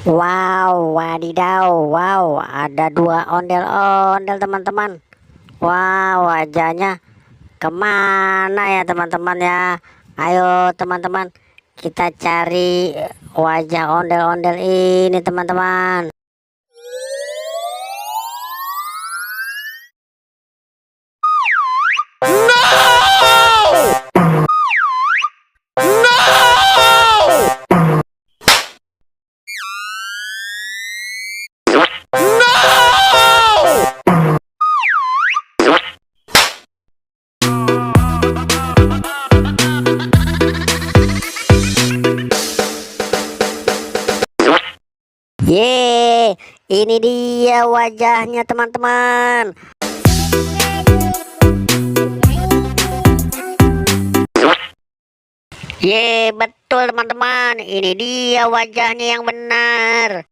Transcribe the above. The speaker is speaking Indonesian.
Wow, wadidaw, wow, ada dua ondel-ondel teman-teman. Wow, wajahnya kemana ya teman-teman ya? Ayo teman-teman, kita cari wajah ondel-ondel ini teman-teman. Ye, ini dia wajahnya teman-teman. Ye, betul teman-teman. Ini dia wajahnya yang benar.